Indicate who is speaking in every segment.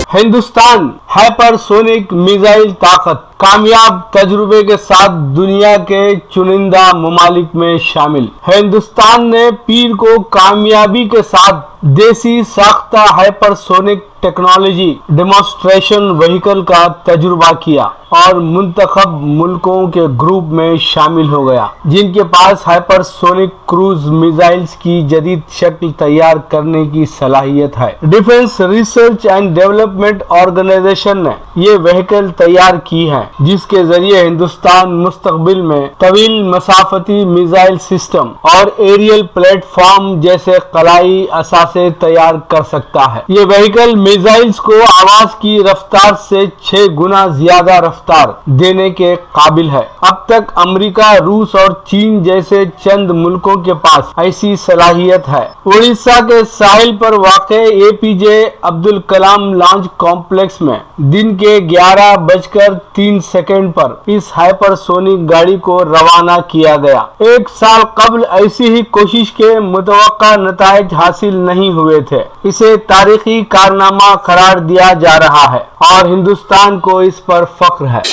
Speaker 1: Hindustan hypersonic missile ताकत कामयाब तजुर्बे के साथ दुनिया के चुनिंदा ममालिक में शामिल। हिंदुस्तान ने पीर को कामयाबी के साथ देसी साख्ता हाइपरसोनिक टेक्नोलॉजी डेमोन्स्ट्रेशन व्हीकल का तजुर्बा किया और मुंतखब मुल्कों के ग्रुप में शामिल हो गया जिनके पास हाइपरसोनिक क्रूज मिसाइल्स की जदीद शक्ल तैयार करने की सलाहियत है। Defence research and development organisation ने ये व्हीकल तैयार की है जिसके जरिए हिंदुस्तान मुस्तकबिल में तवील मसाफती मिसाइल सिस्टम और एरियल प्लेटफॉर्म जैसे कलाई असासे तैयार कर सकता है। ये व्हीकल मिसाइल्स को आवाज की रफ्तार से 6 गुना ज्यादा रफ्तार देने के काबिल है। अब तक अमेरिका, रूस और चीन जैसे चंद मुल्कों के पास ऐसी सलाहियत है। उड़ीसा के साहिल पर वाक़े APJ Abdul Kalam launch complex में दिन के 11:03 पर इस हाइपरसोनिक गाड़ी को रवाना किया गया। 1 साल कबल ऐसी ही कोशिश के मुतवक्का नताइज हासिल नहीं हुए थे। इसे तारीखी कारनामा करार दिया जा रहा है और हिंदुस्तान को इस पर फख्र है।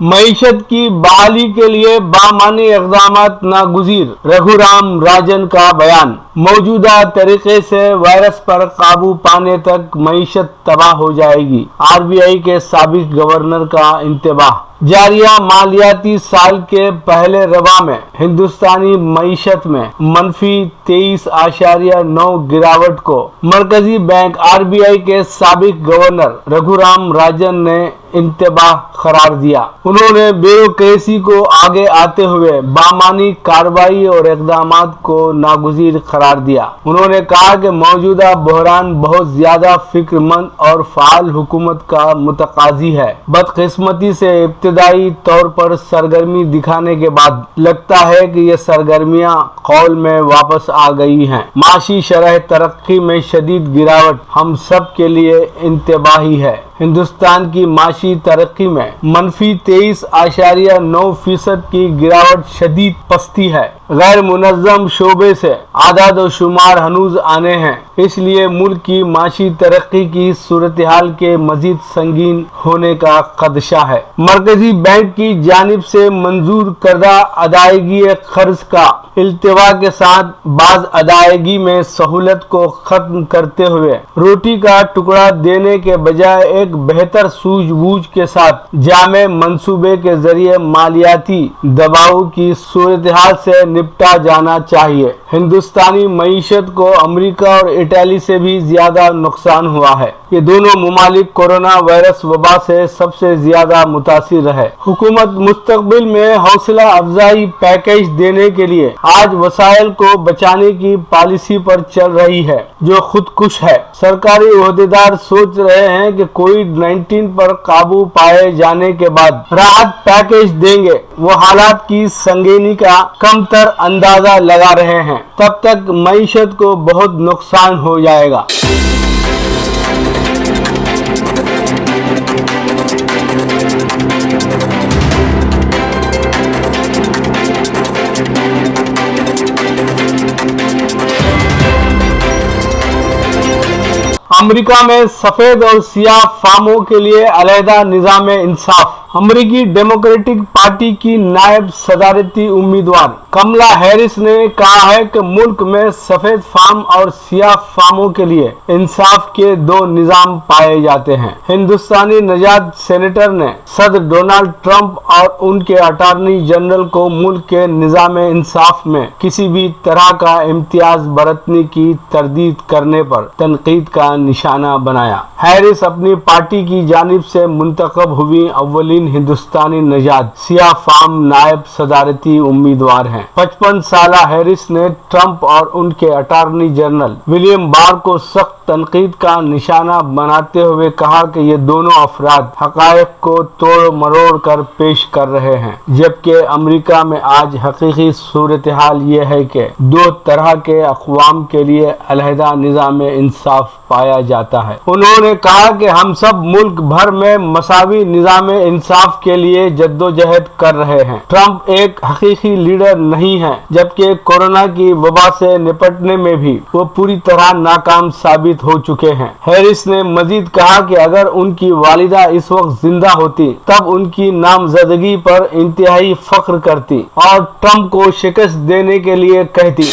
Speaker 1: मईशत की बहाली के लिए बामानी इक़दामात नागुज़ीर, रघुराम राजन का बयान। मौजूदा तरीके से वायरस पर काबू पाने तक मईशत तबाह हो जाएगी, आरबीआई के साबिक गवर्नर का इंतबाह। जारिया मालियाती साल के पहले रबा में हिंदुस्तानी मईशत में मनफी 23.9 गिरावट को मरकजी बैंक आरबीआई के साबिक गवर्नर रघुराम राजन ने इंतबाह करार दिया। उन्होंने ब्यूरोक्रेसी को आगे आते हुए बामानी कार्रवाई और इक़दामात को नागुज़ीर करार दिया। उन्होंने कहा कि मौजूदा बहरान बहुत ज्यादा फिक्रमंद और फ़ाल हुकूमत का मुतकाज़ी है। बदकिस्मती से इब्तिदाई तौर पर सरगर्मी दिखाने के बाद लगता है कि ये सरगर्मियां कौल में वापस आ गई हैं। माशी शरह तरक्की में शदीद गिरावट हम सब के लिए इंतबाही है। हिंदुस्तान की माशी तरक्की में मनफी 23.9% की गिरावट शदीद पस्ती है। गैर मुनज़्ज़म शोबे से आदाद व शुमार हनूज आने हैं, इसलिए मुल्क की माशी तरक्की की सूरत हाल के मजीद संगीन होने का खदशा है। मरकजी बैंक की जानिब से मंजूर करदा अदायगी कर्ज का इल्तिवा के साथ बाज अदायगी में सहूलत को खत्म करते हुए रोटी का टुकड़ा देने के बजाय एक बेहतर सूझबूझ के साथ जामे मंसूबे के जरिए मालियाती दबाव की सूरत हाल से निपटा जाना चाहिए। हिंदुस्तानी मईशत को अमेरिका और इटली से भी ज्यादा नुकसान हुआ है। ये दोनों ममालिक कोरोना वायरस वबा से सबसे ज्यादा मुतासिर है। हुकूमत मुस्तकबिल में हौसला अफजाई पैकेज देने के लिए आज वसाइल को बचाने की पॉलिसी पर चल रही है जो खुदकुश है। सरकारी ओहदेदार सोच रहे हैं कि कोविड-19 पर काबू पाए जाने के बाद राहत पैकेज देंगे। वो हालात की संगीनी का कमतर अंदाजा लगा रहे हैं। तब तक मईशत को बहुत नुकसान हो जाएगा। अमेरिका में सफेद और सियाह फार्मों के लिए अलहदा निज़ाम इंसाफ। अमेरिकी डेमोक्रेटिक पार्टी की नायब सदारती उम्मीदवार कमला हैरिस ने कहा है कि मुल्क में सफेद फार्म और सियाह फार्मों के लिए इंसाफ के 2 निज़ाम पाए जाते हैं। हिंदुस्तानी नजात सेनेटर ने सदर डोनाल्ड ट्रंप और उनके अटॉर्नी जनरल को मुल्क के निज़ाम इंसाफ में किसी भी तरह का इम्तियाज बरतने की तरदीद करने पर तनकीद का निशाना बनाया। हैरिस अपनी पार्टी की जानिब से मुंतखब हुई अव्वलीन हिंदुस्तानी नजात सियाह फार्म नायब सदारती उम्मीदवार हैं। हैं। 55 साल हैरिस ने ट्रंप और उनके अटॉर्नी जनरल विलियम बार को सख्त तनकीद का निशाना बनाते हुए कहा कि ये दोनों अफराद हकायक को तोड़ मरोड़ कर पेश कर रहे हैं, जबकि अमेरिका में आज हकीकी सूरत हाल ये है कि दो तरह के अक़वाम के लिए अलहदा निज़ाम इंसाफ पाया जाता है। उन्होंने कहा कि हम सब मुल्क भर में मसावी निज़ाम इंसाफ के लिए जद्दोजहद कर रहे हैं। ट्रंप एक हकीकी लीडर नहीं है, जबकि कोरोना की वबा से निपटने में भी वो पूरी तरह नाकाम साबित हो चुके हैं। हैरिस ने मजीद कहा कि अगर उनकी वालिदा इस वक्त जिंदा होती तब उनकी नामजदगी पर इंतहाई फख्र करती और ट्रंप को शिकस्त देने के लिए कहती।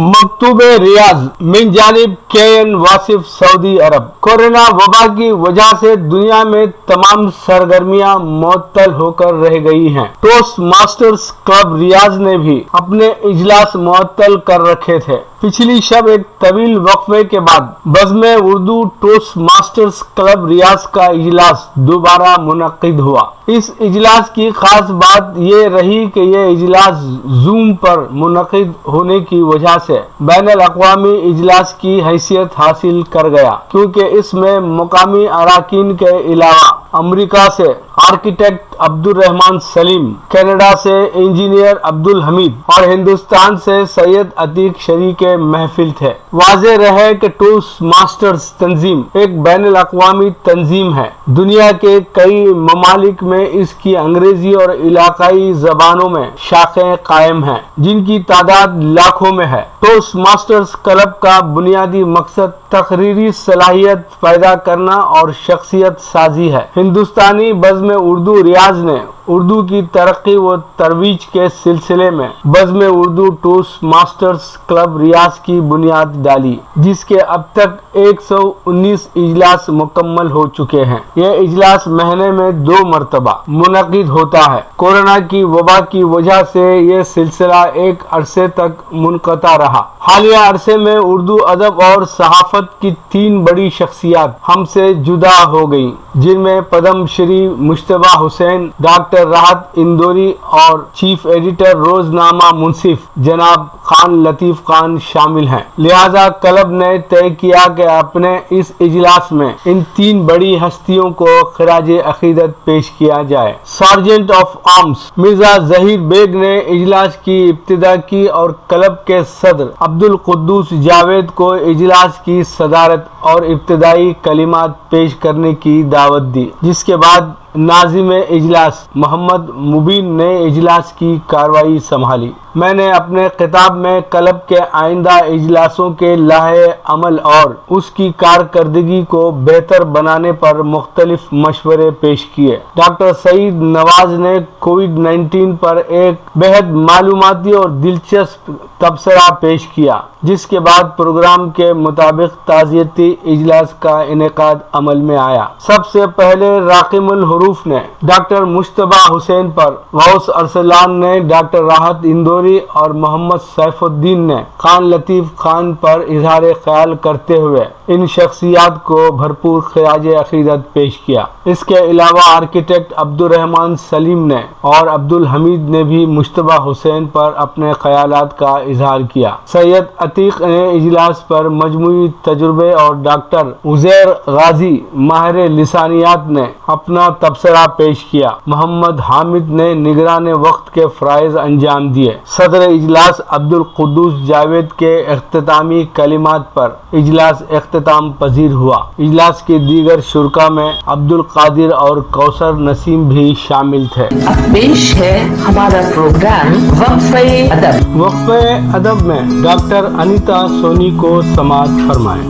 Speaker 1: मकतूब रियाज मिन जानिब KN वासिफ सऊदी अरब। कोरोना वबा की वजह से दुनिया में तमाम सरगर्मियां मुअत्तल होकर रह गई हैं। टोस्ट मास्टर्स क्लब रियाज ने भी अपने इजलास मुअत्तल कर रखे थे। पिछली शब एक तवील वक्फे के बाद बज़्म उर्दू टोस्ट मास्टर्स क्लब रियाज का इजलास दोबारा मुनक्किद हुआ। इस इजलास की खास बात ये रही कि ये इजलास जूम पर मुनक्किद होने की वजह से बैनुल अक़वामी इजलास की हैसियत हासिल कर गया, क्योंकि इसमें मुकामी अराकीन के अलावा अमेरिका से आर्किटेक्ट अब्दुल रहमान सलीम, कनाडा से इंजीनियर अब्दुल हमीद और हिंदुस्तान से सैयद अतीक शरीक महफिल थे। वाज़ेह रहे कि टोस्ट मास्टर्स तंजीम एक बैनुल अक़वामी तंजीम है। दुनिया के कई ममालिक में इसकी अंग्रेजी और इलाकाई जबानों में शाखें कायम हैं, जिनकी तादाद लाखों में है। टोस्ट मास्टर्स क्लब का बुनियादी मकसद तकरीरी सलाहियत पैदा करना और शख्सियत साजी है। हिंदुस्तानी बज़्म उर्दू रियाज ने उर्दू की तरक्की व तरवीज के सिलसिले में बज़्म उर्दू टोस्ट मास्टर्स क्लब रियाज की बुनियाद डाली, जिसके अब तक 119 इजलास मुकम्मल हो चुके हैं। यह इजलास महीने में 2 मरतबा मुनक़िद होता है। कोरोना की वबा की वजह से यह सिलसिला एक अरसे तक मुनक़ता रहा। हालिया अरसे में उर्दू अदब और सहाफ़त की 3 बड़ी शख्सियात हमसे जुदा हो गईं, जिनमें पद्म श्री मुश्तबा हुसैन, डॉक्टर राहत इंदौरी और चीफ एडिटर रोजनामा मुंसिफ जनाब खान लतीफ़ खान शामिल हैं। लिहाजा क्लब ने तय किया कि अपने इस इजलास में इन 3 बड़ी हस्तियों को खिराजे अकीदत पेश किया जाए। Sergeant of arms Mirza Zaheer Baig ने इजलास की इब्तिदा की और क्लब के सदर अब्दुल कुद्दूस जावेद को इजलास की सदारत और इब्तिदाई कलिमात पेश करने की दावत दी, जिसके बाद नाज़िम इजलास मोहम्मद मुबीन ने इजलास की कार्रवाई संभाली। मैंने अपने खिताब में क्लब के आइंदा इजलासों के लाहे अमल और उसकी कारकर्दगी को बेहतर बनाने पर मुख्तलिफ मशवरे पेश किए। डॉक्टर सईद नवाज ने कोविड-19 पर एक बेहद मालूमाती और दिलचस्प तबसरा पेश किया, जिसके बाद प्रोग्राम के मुताबिक ताज़ियती इजलास का इनेकाद अमल में आया। सबसे पहले राक़िमुल हुरूफ ने डॉक्टर मुश्तबा हुसैन पर, गौस अरसलान ने डॉक्टर राहत इंदौरी और मोहम्मद सैफुद्दीन ने खान लतीफ़ खान पर इजहार ख्याल करते हुए इन शख्सियात को भरपूर खिराजे अकीदत पेश किया। इसके अलावा आर्किटेक्ट अब्दुल रहमान सलीम ने और अब्दुल हमीद ने भी मुश्तबा हुसैन पर अपने ख्यालात का इजहार किया। सैयद अतीक ने इजलास पर मजमूई तजुर्बे और डॉक्टर उज़ैर गाजी माहिर लिसानियात ने अपना तबसरा पेश किया। मोहम्मद हामिद ने निगरान वक्त के फ़राइज़ अंजाम दिए। सदर इजलास अब्दुल कुद्दूस जावेद के इख्तितामी कलिमात पर इजलास इख्तिताम पजीर हुआ। इजलास के दीगर शुरका में अब्दुल कादिर और कौसर नसीम भी शामिल थे।
Speaker 2: अब पेश है हमारा प्रोग्राम वक्फ़े अदब।
Speaker 1: वक्फ़े अदब में डॉक्टर अनीता सोनी को समाअत फरमाएं।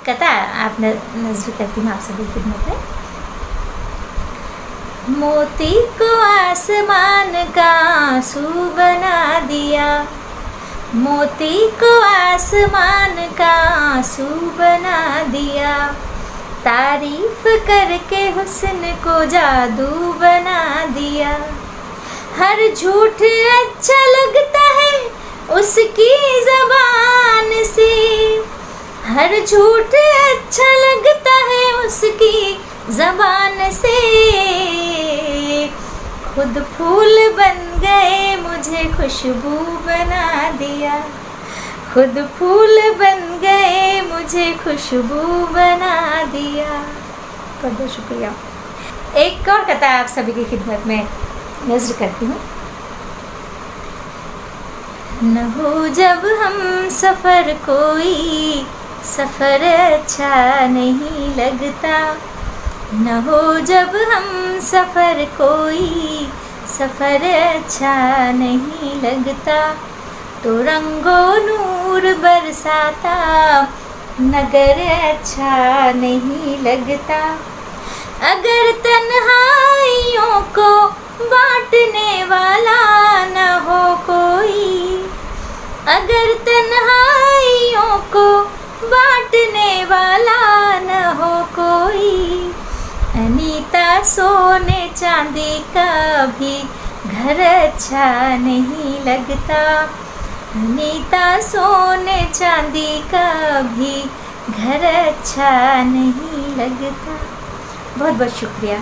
Speaker 3: कथा आप नज़र करती हूँ आप सभी खिदमत में। मोती को आसमान का आंसू बना दिया, मोती को आसमान का आंसू बना दिया, तारीफ करके हुस्न को जादू बना दिया। ہر جھوٹ اچھا لگتا ہے اس کی زبان سے، ہر جھوٹ اچھا لگتا ہے اس کی زبان سے، خود پھول بن گئے مجھے خوشبو بنا دیا، خود پھول بن گئے مجھے خوشبو بنا دیا۔ بہت بہت شکریہ۔ ایک اور قطعہ آپ سبھی کی خدمت میں نظر کرتی ہوں۔ نہ ہو جب ہم سفر کوئی سفر اچھا نہیں لگتا، نہ ہو جب ہم سفر کوئی سفر اچھا نہیں لگتا، تو رنگ و نور برساتا نگر اچھا نہیں لگتا، اگر تنہائیوں کو بانٹنے والا نہ ہو کوئی، اگر تنہائیوں کو بانٹنے والا نہ ہو کوئی، انیتا سونے چاندی کا بھی گھر اچھا نہیں لگتا، انیتا سونے چاندی کا بھی گھر اچھا نہیں لگتا۔ بہت بہت شکریہ۔